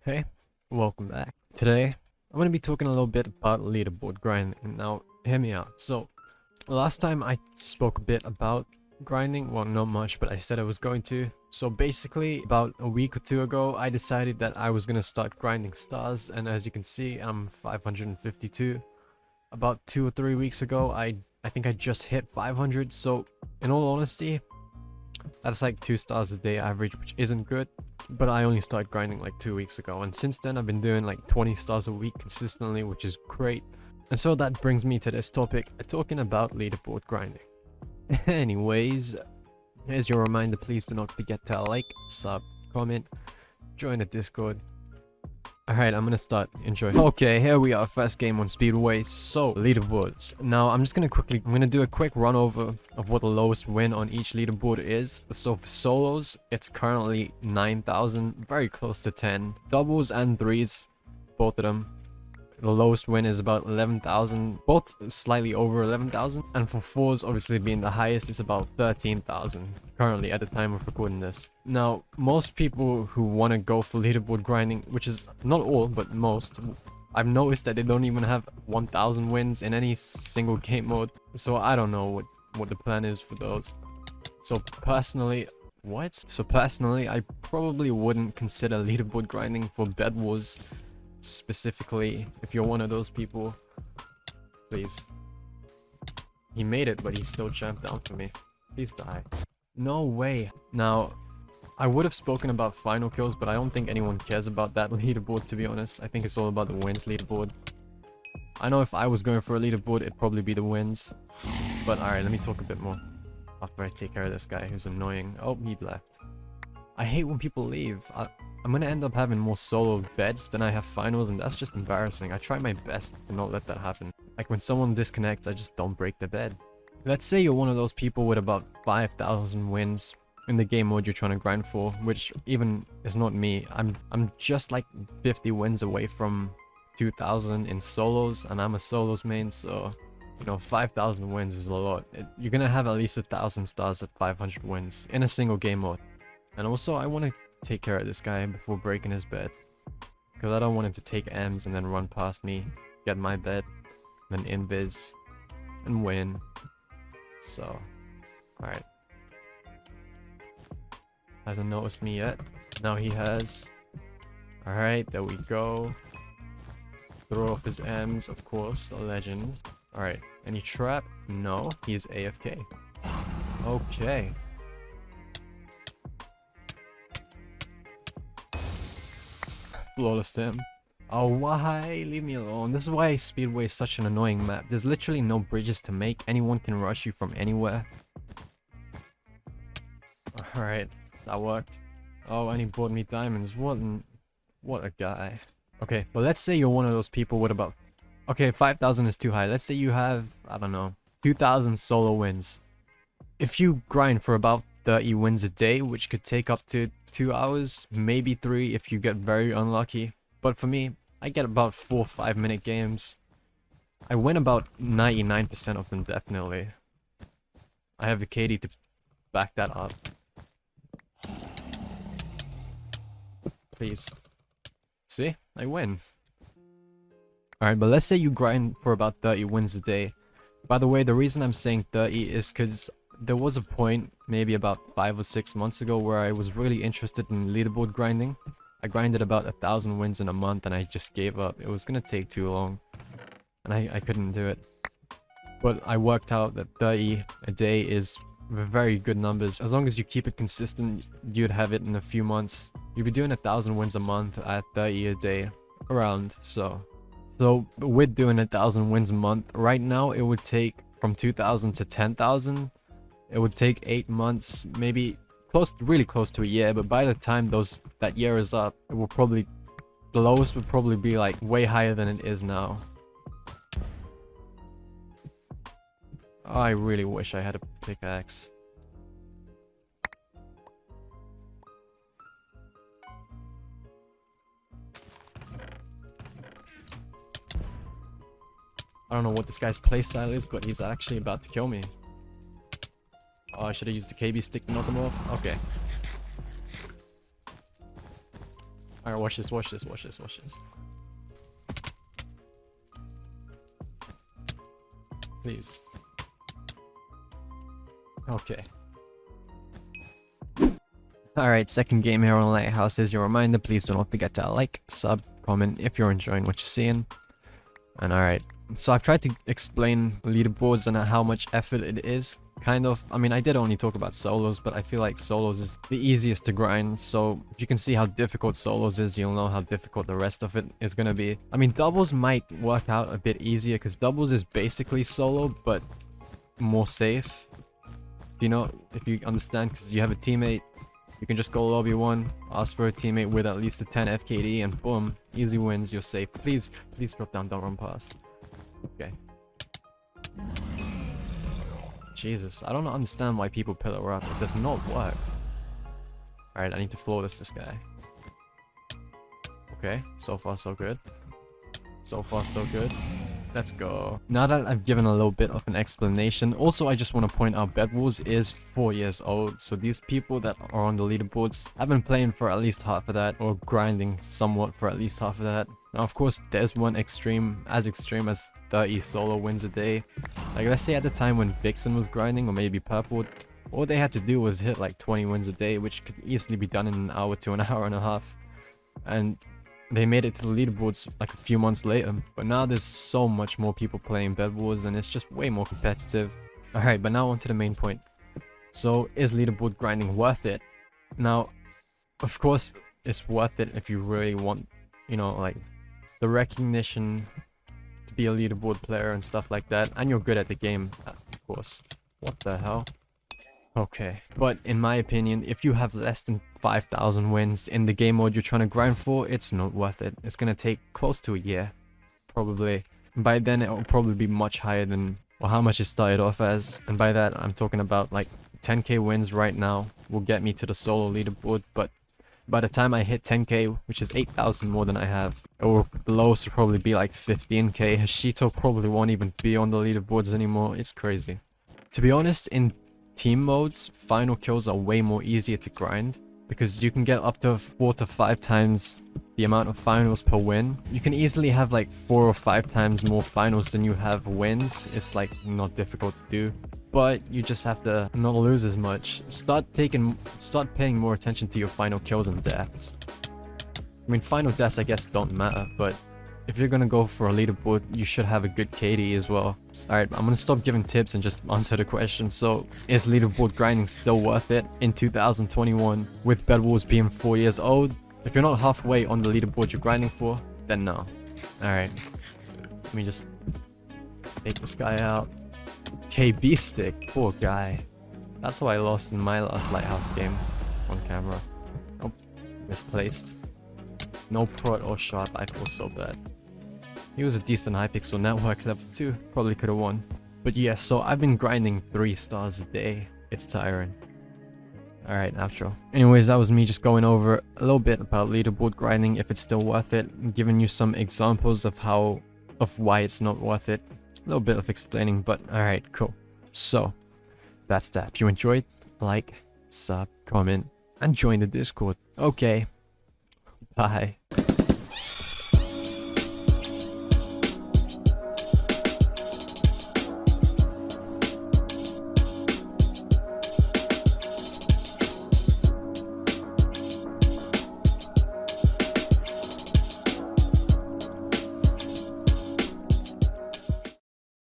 Hey, welcome back. Today, I'm going to be talking a little bit about leaderboard grinding. Now, hear me out. So, last time I spoke a bit about grinding. Well, not much, but I said I was going to. So basically, about a week or two ago, I decided that I was going to start grinding stars. And as you can see, I'm 552. About 2 or 3 weeks ago, I think I just hit 500. So, in all honesty, that's like 2 stars a day average, which isn't good. But I only started grinding like 2 weeks ago, and since then I've been doing like 20 stars a week consistently, which is great. And so that brings me to this topic, talking about leaderboard grinding. Anyways, here's your reminder, please do not forget to like, sub, comment, join the Discord. Alright, I'm gonna start. Enjoy. Okay, here we are, first game on Speedway. So, leaderboards. Now, I'm gonna do a quick run over of what the lowest win on each leaderboard is. So, for solos, it's currently 9,000, very close to 10. Doubles and threes, both of them. The lowest win is about 11,000, both slightly over 11,000. And for fours, obviously being the highest, it's about 13,000 currently at the time of recording this. Now, most people who want to go for leaderboard grinding, which is not all, but most, I've noticed that they don't even have 1,000 wins in any single game mode. So I don't know what the plan is for those. So personally, I probably wouldn't consider leaderboard grinding for Bedwars. Specifically, if you're one of those people, please. He made it, but he still jumped down for me. Please die. No way. Now, I would have spoken about final kills, but I don't think anyone cares about that leaderboard, to be honest. I think it's all about the wins leaderboard. I know if I was going for a leaderboard, it'd probably be the wins. But alright, let me talk a bit more after I take care of this guy who's annoying. Oh, he left. I hate when people leave. I'm gonna end up having more solo beds than I have finals, and that's just embarrassing. I try my best to not let that happen. Like when someone disconnects, I just don't break the bed. Let's say you're one of those people with about 5,000 wins in the game mode you're trying to grind for, which even is not me. I'm just like 50 wins away from 2,000 in solos, and I'm a solos main, so you know, 5,000 wins is a lot. You're gonna have at least 1,000 stars at 500 wins in a single game mode. And also, I want to take care of this guy before breaking his bed, because I don't want him to take M's and then run past me, get my bed, then invis, and win. So, alright. Hasn't noticed me yet. Now he has. Alright, there we go. Throw off his M's, of course, a legend. Alright, any trap? No, he's AFK. Okay. Flawless him. Oh, why? Leave me alone. This is why Speedway is such an annoying map. There's literally no bridges to make. Anyone can rush you from anywhere. Alright, that worked. Oh, and he bought me diamonds. What a guy. Okay, but let's say you're one of those people with about... Okay, 5,000 is too high. Let's say you have, I don't know, 2,000 solo wins. If you grind for about 30 wins a day, which could take up to 2 hours, maybe 3 if you get very unlucky. But for me, I get about 4 or 5 minute games. I win about 99% of them, definitely. I have the KD to back that up. Please. See? I win. Alright, but let's say you grind for about 30 wins a day. By the way, the reason I'm saying 30 is because there was a point, maybe about 5 or 6 months ago, where I was really interested in leaderboard grinding. I grinded about 1,000 wins in a month and I just gave up. It was gonna take too long. And I couldn't do it. But I worked out that 30 a day is very good numbers. As long as you keep it consistent, you'd have it in a few months. You'd be doing 1,000 wins a month at 30 a day around, so with doing 1,000 wins a month, right now it would take from 2,000 to 10,000. It would take 8 months, maybe really close to a year, but by the time that year is up, it will probably, the lowest would probably be like way higher than it is now. Oh, I really wish I had a pickaxe. I don't know what this guy's playstyle is, but he's actually about to kill me. Oh, I should have used the KB stick to knock him off. Okay. Alright, Alright, watch this, watch this, watch this, watch this. Please. Okay. Alright, second game here on Lighthouse is your reminder. Please do not forget to like, sub, comment if you're enjoying what you're seeing. And alright, so I've tried to explain leaderboards and how much effort it is. Kind of. I mean, I did only talk about solos, but I feel like solos is the easiest to grind. So if you can see how difficult solos is, you'll know how difficult the rest of it is going to be. I mean, doubles might work out a bit easier because doubles is basically solo, but more safe. You know, if you understand, because you have a teammate. You can just go lobby 1, ask for a teammate with at least a 10 FKD, and boom, easy wins, you're safe. Please drop down, don't run past. Okay. Jesus, I don't understand why people pillar up. It does not work. Alright, I need to flawless this guy. Okay, so far so good. So far so good. Let's go. Now that I've given a little bit of an explanation, also I just want to point out Bedwars is 4 years old, so these people that are on the leaderboards have been playing for at least half of that, or grinding somewhat for at least half of that. Now of course there's one extreme as 30 solo wins a day. Like let's say at the time when Vixen was grinding, or maybe Purple, all they had to do was hit like 20 wins a day, which could easily be done in an hour to an hour and a half. And they made it to the leaderboards like a few months later, but now there's so much more people playing Bedwars and it's just way more competitive. Alright, but now on to the main point. So, is leaderboard grinding worth it? Now, of course, it's worth it if you really want, you know, like, the recognition to be a leaderboard player and stuff like that, and you're good at the game, of course. What the hell? Okay, but in my opinion, if you have less than 5,000 wins in the game mode you're trying to grind for, it's not worth it. It's gonna take close to a year, probably. By then, it will probably be much higher than how much it started off as. And by that, I'm talking about like 10k wins right now will get me to the solo leaderboard, but by the time I hit 10k, which is 8,000 more than I have, or the lowest will probably be like 15k. Hashito probably won't even be on the leaderboards anymore. It's crazy. To be honest, in team modes, final kills are way more easier to grind because you can get up to 4 to 5 times the amount of finals per win. You can easily have like 4 or 5 times more finals than you have wins. It's like not difficult to do, but you just have to not lose as much. Start paying more attention to your final kills and deaths. I mean, final deaths I guess don't matter, but if you're gonna go for a leaderboard, you should have a good KD as well. Alright, I'm gonna stop giving tips and just answer the question. So, is leaderboard grinding still worth it in 2021 with Bedwars being 4 years old? If you're not halfway on the leaderboard you're grinding for, then no. Alright, let me just take this guy out. KB stick, poor guy. That's how I lost in my last Lighthouse game on camera. Oh, misplaced. No prot or sharp, I feel so bad. He was a decent hypixel network level 2, probably could have won. But yeah, so I've been grinding 3 stars a day. It's tiring. Alright, outro. Anyways, that was me just going over a little bit about leaderboard grinding, if it's still worth it, and giving you some examples of why it's not worth it. A little bit of explaining, but alright, cool. So, that's that. If you enjoyed, like, sub, comment, and join the Discord. Okay. Bye.